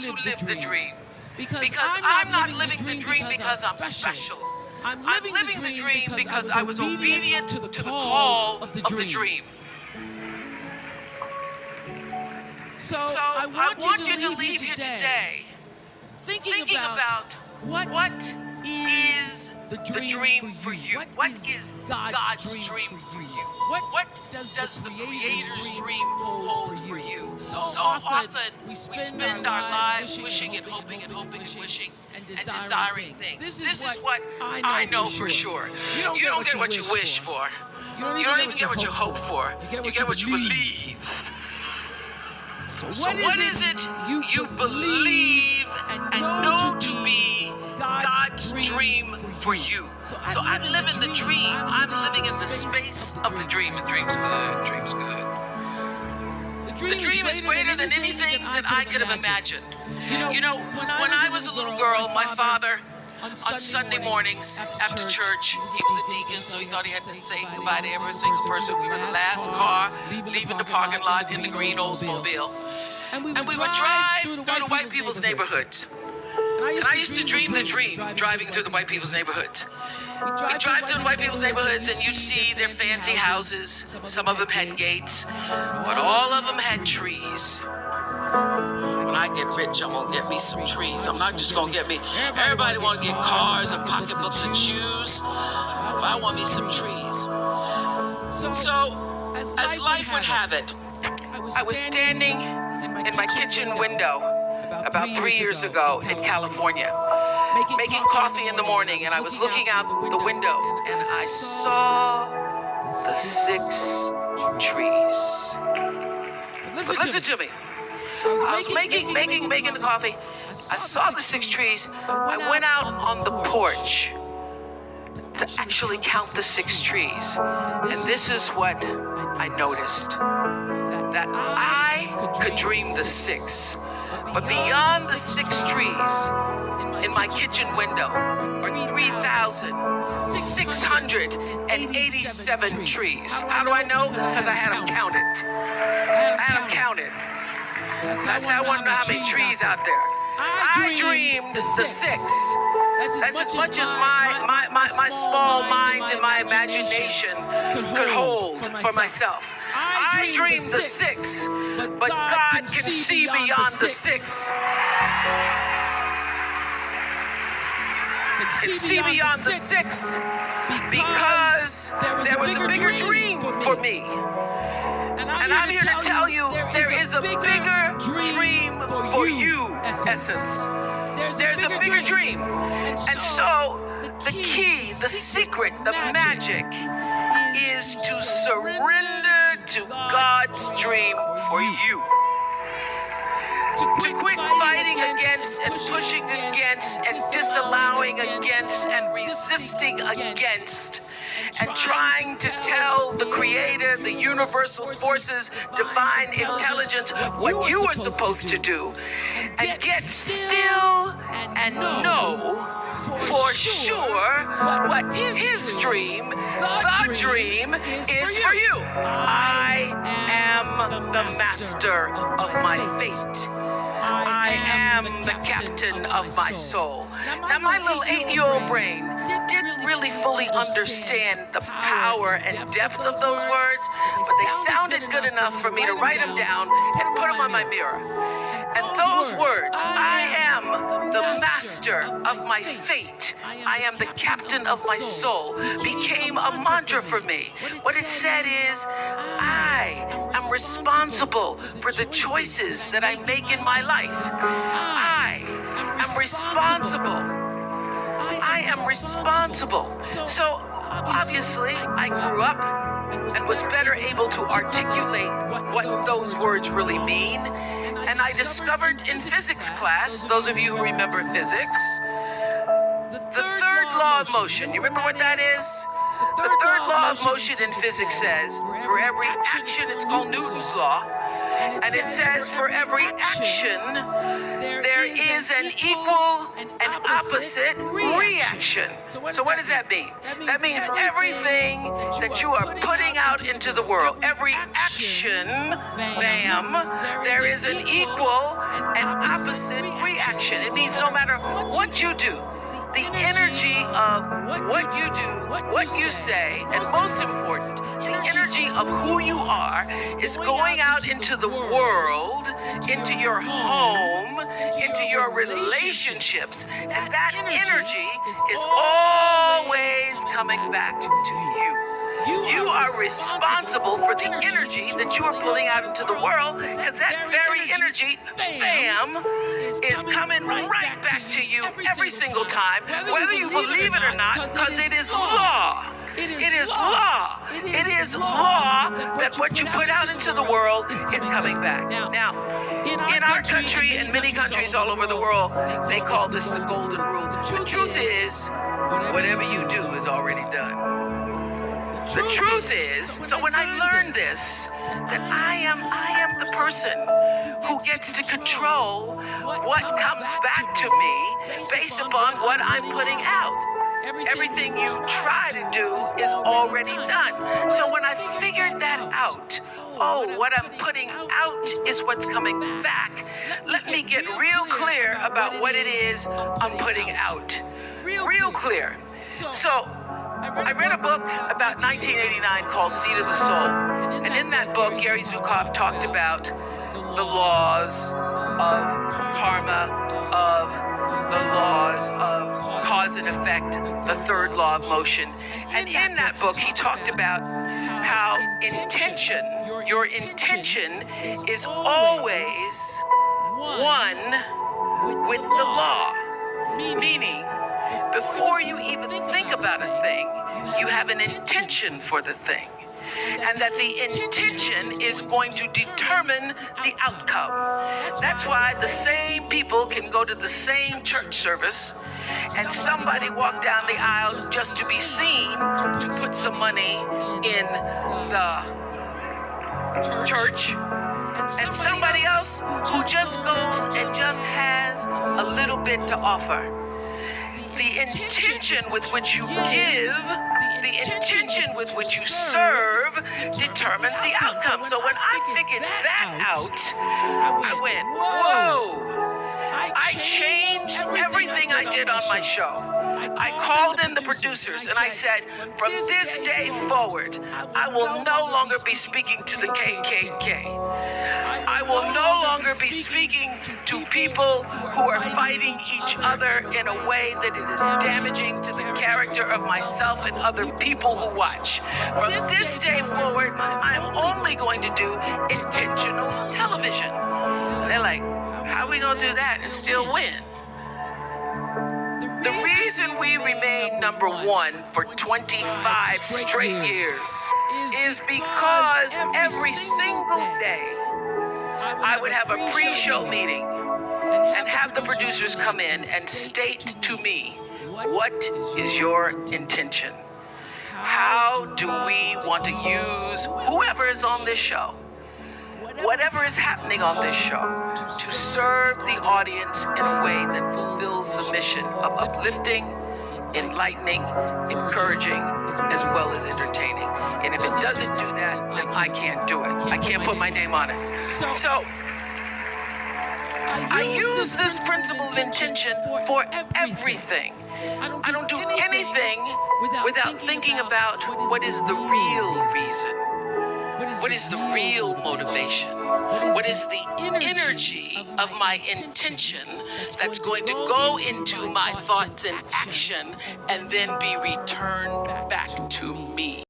to live the dream. Because I'm not living the dream because I'm special. I'm living the dream because I was obedient to the call of the dream. So I want you to leave here today thinking about what is the dream for you? What is God's dream for you? What does the Creator's dream hold for you? So often we spend our lives wishing and hoping and hoping and wishing and desiring things. This is what I know for sure. You don't get what you wish for. You don't even get what you hope for. You get what you believe. So what is it you believe and know to be God's dream for you? So I'm living the dream. I'm living in the space of the dream. The dream's good. Dream's good. The dream is greater than anything that I could have imagined. You know, when I was a little girl, my father, on Sunday mornings after church, he was a deacon, so he thought he had to say goodbye to every single person. We were the last car leaving the parking lot in the green Oldsmobile. And we would drive through the white people's neighborhood. And I used to dream the dream, driving through the white people's neighborhood. We'd drive through the white people's neighborhoods and you'd see their fancy houses. Some of them had gates, but all of them had trees. When I get rich, I'm gonna get me some trees. I'm not just gonna get me, everybody wanna get cars and pocketbooks and shoes, but I want me some trees. So, as life would have it, I was standing in my kitchen window about 3 years ago in California, making coffee in the morning, and I was looking out the window and I saw the 6 trees. But listen to me. I was making the coffee. I saw the 6 trees. I went out on the porch to actually count the 6 trees. And this is what I noticed. That I could dream the 6. But beyond the 6 trees in my kitchen window are 3,687 trees. How do I know? Because I had them counted. That's how I want to know how many trees out there. I dreamed the 6. That's as much as my small mind and my imagination could hold for myself. I dreamed the 6, but God can see beyond the 6. Can see beyond the 6 because there was a bigger dream for me. And I'm here to tell you there is a bigger dream for you, Essence. There's a bigger dream. And so the key, the secret, the magic is to surrender to God's dream for you. To quit fighting against and pushing against and disallowing against and resisting against and trying to tell the Creator, the universal forces, divine intelligence what you are supposed to do, and get still and know for sure what His dream, the dream, is for you. I am the master of my fate. I am the captain of my soul. Now, my little 8-year-old brain didn't really fully understand the power and depth of those words, but they sounded good enough for me to write them down and put them on my mirror. And those words, I am the master of my fate, I am the captain of my soul, became a mantra for me. What it said is, I am responsible for the choices that I make in my life. I am responsible. I am responsible. So, obviously, I grew up and was better able to articulate what those words really mean. And I discovered in physics class, those of you who remember physics, the third law of motion. You remember what that is? The third law of motion in physics says, for every action, it's called Newton's law, and it says for every action, there is an equal and opposite reaction. So what does that mean? That means everything that you are putting out into the world, every action, bam, there is an equal and opposite reaction. It means no matter what you do, the energy of what you do, what you say, and most important, the energy of who you are is going out into the world, into your home, into your relationships, and that energy is always coming back to you. You are responsible for the energy that you are pulling out into the world, because that very energy, bam, is coming right back to you every single time, whether you believe it or not, because it is law. It is law. It is law that what you put out into the world is coming back. Now, in our country and many countries all over the world, they call this the golden rule. The truth is, whatever you do is already done. The truth is, so when I learned this, that I am the person who gets to control what comes back to me based upon what I'm putting out. Everything you try to do is already done. So when I figured that out, what I'm putting out is what's coming back, let me get real clear about what it is I'm putting out. Real clear. So I read a book about 1989 called Seed of the Soul. And in that book, Gary Zukav talked about the laws of karma, of the laws of cause and effect, the third law of motion. And in that book, he talked about how intention, your intention is always one with the law. Meaning, before you even think about a thing, you have an intention for the thing. And that the intention is going to determine the outcome. That's why the same people can go to the same church service and somebody walk down the aisle just to be seen to put some money in the church, and somebody else who just goes and just has a little bit to offer. The intention with which you give, the intention with which you serve determines the outcome. So when I figured that out, I went, whoa. I changed everything I did on my show. I called in the producers and I said, from this day forward, I will no longer be speaking to the KKK. I will no longer be speaking to people who are fighting each other in a way that it is damaging to the character of myself and other people who watch. From this day forward, I'm only going to do intentional television. They're like, how are we going to do that and still win? The reason we remain number one for 25 straight years is because every single day I would have a pre-show meeting and have the producers come in and state to me, what is your intention? How do we want to use whoever is on this show, whatever is happening on this show, to serve the audience in a way that fulfills the mission of uplifting, enlightening, encouraging, as well as entertaining. And if it doesn't do that, then I can't do it. I can't put my name on it. So I use this principle of intention for everything. I don't do anything without thinking about what is the real reason. What is the real motivation? What is the energy of my intention that's going to go into my thoughts and action and then be returned back to me?